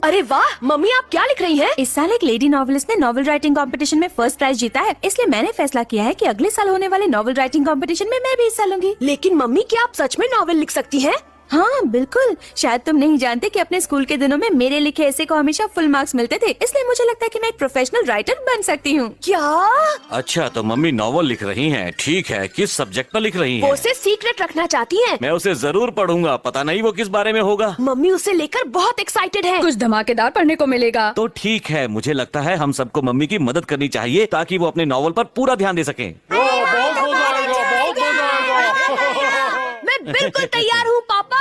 अरे वाह मम्मी, आप क्या लिख रही हैं? इस साल एक लेडी नॉवेलिस्ट ने नॉवेल राइटिंग कंपटीशन में फर्स्ट प्राइज जीता है, इसलिए मैंने फैसला किया है कि अगले साल होने वाले नॉवेल राइटिंग कंपटीशन में मैं भी हिस्सा लूंगी। लेकिन मम्मी, क्या आप सच में नॉवेल लिख सकती हैं? हाँ बिल्कुल, शायद तुम नहीं जानते कि अपने स्कूल के दिनों में मेरे लिखे ऐसे को हमेशा फुल मार्क्स मिलते थे, इसलिए मुझे लगता है कि मैं एक प्रोफेशनल राइटर बन सकती हूँ। क्या? अच्छा, तो मम्मी नॉवल लिख रही हैं। ठीक है, किस सब्जेक्ट पर लिख रही वो हैं? उसे सीक्रेट रखना चाहती हैं। मैं उसे जरूर पढ़ूंगा, पता नहीं वो किस बारे में होगा। मम्मी उसे लेकर बहुत एक्साइटेड है। कुछ धमाकेदार पढ़ने को मिलेगा। तो ठीक है, मुझे लगता है हम सबको मम्मी की मदद करनी चाहिए ताकि वो अपने नॉवल पर पूरा ध्यान दे सकें। मैं बिल्कुल तैयार हूँ पापा।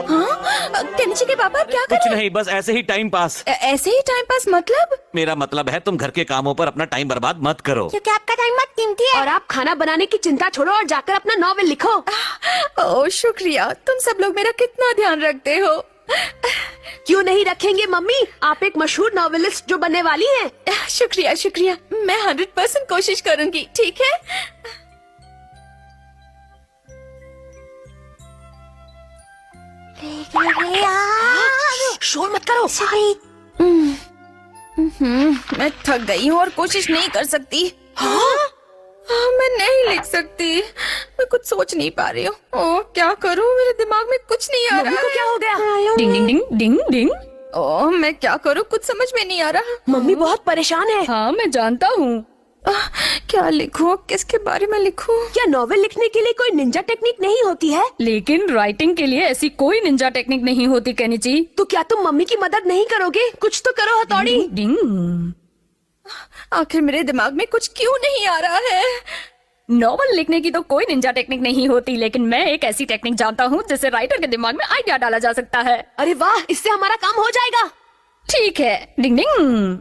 हाँ केनिची के पापा क्या कर कुछ रहे हैं? नहीं, बस ऐसे ही टाइम पास। ऐसे ही टाइम पास मतलब? मेरा मतलब है तुम घर के कामों पर अपना टाइम बर्बाद मत करो। क्योंकि आपका टाइम मत कीमती है। और आप खाना बनाने की चिंता छोड़ो और जाकर अपना नॉवेल लिखो। ओह शुक्रिया, तुम सब लोग मेरा कितना ध्यान रखते हो। क्यों नहीं रखेंगे मम्मी, आप एक मशहूर नॉवेलिस्ट जो बनने वाली हैं। शुक्रिया शुक्रिया, मैं 100% कोशिश करूंगी, ठीक है? शोर मत करो। मैं थक गई हूँ और कोशिश नहीं कर सकती। हाँ, मैं नहीं लिख सकती, मैं कुछ सोच नहीं पा रही हूँ। ओह क्या करूँ, मेरे दिमाग में कुछ नहीं आ मम्मी रहा को क्या हो गया? डिंग डिंग डिंग डिंग डिंग। ओह मैं क्या करूँ, कुछ समझ में नहीं आ रहा। मम्मी बहुत परेशान है। हाँ मैं जानता हूँ। क्या लिखूं, किसके बारे में लिखूं? क्या नॉवेल लिखने के लिए कोई निंजा टेक्निक नहीं होती है? लेकिन राइटिंग के लिए ऐसी कोई निंजा टेक्निक नहीं होती केनिची। तो क्या तुम मम्मी की मदद नहीं करोगे? कुछ तो करो हथौड़ी। डिंग डिंग। आखिर मेरे दिमाग में कुछ क्यों नहीं आ रहा है? नॉवल लिखने की तो कोई निंजा टेक्निक नहीं होती, लेकिन मैं एक ऐसी टेक्निक जानता हूँ जिससे राइटर के दिमाग में आइडिया डाला जा सकता है। अरे वाह, इससे हमारा काम हो जाएगा। ठीक है, डिंग डिंग।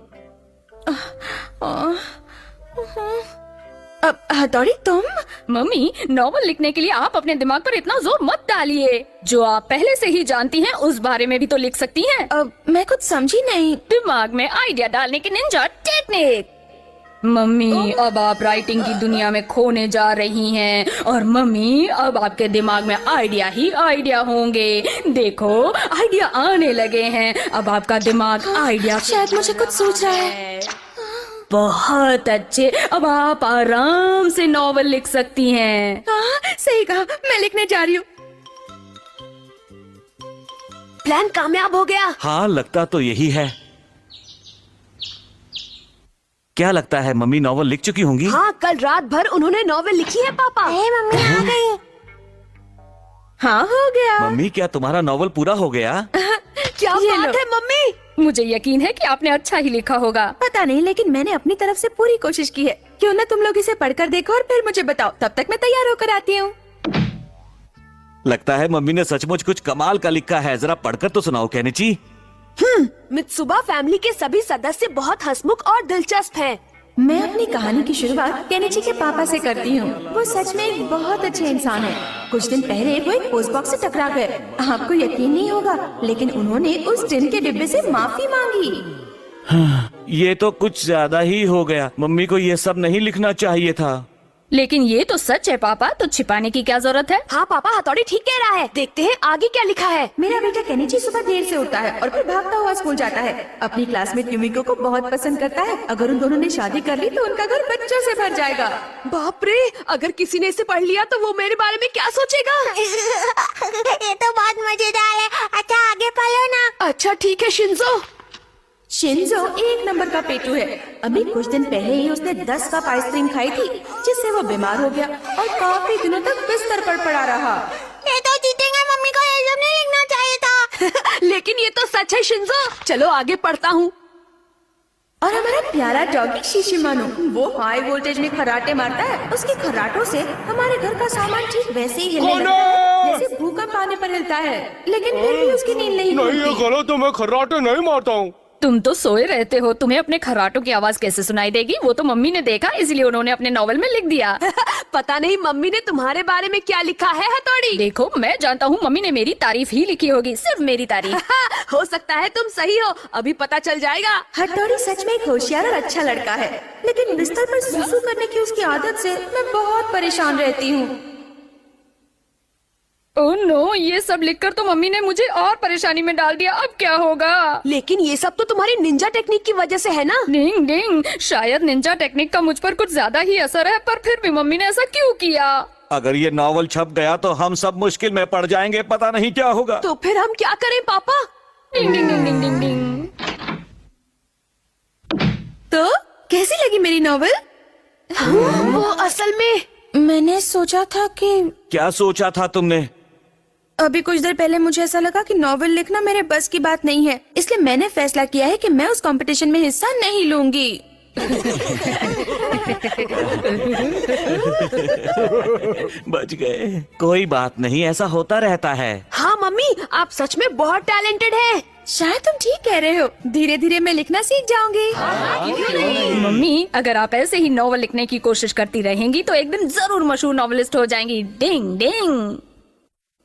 अब हथौड़ी तुम? मम्मी, नॉवल लिखने के लिए आप अपने दिमाग पर इतना जोर मत डालिए। जो आप पहले से ही जानती हैं उस बारे में भी तो लिख सकती हैं। अब मैं कुछ समझी नहीं। दिमाग में आइडिया डालने की निंजा टेक्निक। मम्मी, अब आप राइटिंग की दुनिया में खोने जा रही हैं और मम्मी अब आपके दिमाग में आइडिया ही आइडिया होंगे। देखो, आइडिया आने लगे हैं। अब आपका दिमाग आइडिया शायद मुझे कुछ सूझ रहा है। बहुत अच्छे, अब आप आराम से नॉवल लिख सकती हैं। हाँ सही कहा, मैं लिखने जा रही हूँ। प्लान कामयाब हो गया। हाँ, लगता तो यही है। क्या लगता है मम्मी नॉवल लिख चुकी होंगी? हाँ, कल रात भर उन्होंने नॉवेल लिखी है पापा। मम्मी आ गई। हाँ हो गया। मम्मी, क्या तुम्हारा नॉवल पूरा हो गया? क्या ये बात लो। है मम्मी। मुझे यकीन है कि आपने अच्छा ही लिखा होगा। पता नहीं, लेकिन मैंने अपनी तरफ से पूरी कोशिश की है। क्यों ना तुम लोग इसे पढ़कर देखो और फिर मुझे बताओ। तब तक मैं तैयार होकर आती हूँ। लगता है मम्मी ने सचमुच कुछ कमाल का लिखा है। जरा पढ़कर तो सुनाओ केनिची। मित्सुबा फैमिली के सभी सदस्य बहुत हंसमुख और दिलचस्प हैं। मैं अपनी कहानी की शुरुआत केनिची के पापा से करती हूँ। वो सच में एक बहुत अच्छे इंसान है। कुछ दिन पहले वो एक पोस्ट बॉक्स से टकरा गए। आपको यकीन नहीं होगा, लेकिन उन्होंने उस टिन के डिब्बे से माफी मांगी। ये तो कुछ ज्यादा ही हो गया। मम्मी को ये सब नहीं लिखना चाहिए था। लेकिन ये तो सच है पापा, तो छिपाने की क्या जरूरत है? हाँ पापा, हथौड़ी ठीक कह रहा है। देखते हैं आगे क्या लिखा है। मेरा बेटा केनिची सुबह देर से उठता है और फिर भागता हुआ स्कूल जाता है। अपनी क्लासमेट युमिको को बहुत पसंद करता है। अगर उन दोनों ने शादी कर ली तो उनका घर बच्चों से भर जाएगा। बाप रे, अगर किसी ने इसे पढ़ लिया तो वो मेरे बारे में क्या सोचेगा? ये तो बहुत मजेदार है। अच्छा आगे पढ़ो ना। अच्छा ठीक है शिंजो। शिंजो एक नंबर का पेटू है। अभी कुछ दिन पहले ही उसने 10 कप आइसक्रीम खाई थी, जिससे वो बीमार हो गया और काफी दिनों तक बिस्तर पर पड़ा रहा। ये तो जीतेंगे, मम्मी को ये सब नहीं लिखना चाहिए था। लेकिन ये तो सच है शिंजो। चलो आगे पढ़ता हूँ। और हमारा प्यारा डॉगी शिशिमानु, वो हाई वोल्टेज में खर्राटे मारता है। उसके खर्राटों से हमारे घर का सामान ठीक वैसे ही हिलने लगता है जैसे भूकंप आने पर हिलता है। लेकिन फिर भी उसकी नींद नहीं नहीं, ये खुलती। गलत है। मैं खर्राटे नहीं मारता हूँ। तुम तो सोए रहते हो, तुम्हें अपने खर्राटों की आवाज कैसे सुनाई देगी? वो तो मम्मी ने देखा, इसलिए उन्होंने अपने नॉवल में लिख दिया। पता नहीं मम्मी ने तुम्हारे बारे में क्या लिखा है हथौड़ी। देखो, मैं जानता हूँ मम्मी ने मेरी तारीफ ही लिखी होगी, सिर्फ मेरी तारीफ। हो सकता है तुम सही हो, अभी पता चल जाएगा। हथौड़ी सच में एक होशियार और अच्छा लड़का है, लेकिन बिस्तर पर सुसु करने की उसकी आदत से मैं बहुत परेशान रहती हूँ। ओह नो, ये सब लिखकर तो मम्मी ने मुझे और परेशानी में डाल दिया। अब क्या होगा? लेकिन ये सब तो तुम्हारी निंजा टेक्निक की वजह से है ना। डिंग डिंग, शायद निंजा टेक्निक का मुझ पर कुछ ज्यादा ही असर है, पर फिर भी मम्मी ने ऐसा क्यों किया? अगर ये नॉवल छप गया तो हम सब मुश्किल में पड़ जाएंगे, पता नहीं क्या होगा। तो फिर हम क्या करें पापा? डिंग डिंग डिंग डिंग डिंग डिंग। तो कैसी लगी मेरी नॉवेल? वो असल में मैंने सोचा था कि क्या सोचा था तुमने? अभी कुछ देर पहले मुझे ऐसा लगा कि नॉवेल लिखना मेरे बस की बात नहीं है, इसलिए मैंने फैसला किया है कि मैं उस कंपटीशन में हिस्सा नहीं लूंगी। बच गए। कोई बात नहीं, ऐसा होता रहता है। हाँ मम्मी, आप सच में बहुत टैलेंटेड है। शायद तुम ठीक कह रहे हो, धीरे धीरे मैं लिखना सीख जाऊंगी। मम्मी, अगर आप ऐसे ही नॉवल लिखने की कोशिश करती रहेंगी तो एक दिन जरूर मशहूर नॉवेलिस्ट हो जाएंगी। डिंग डिंग।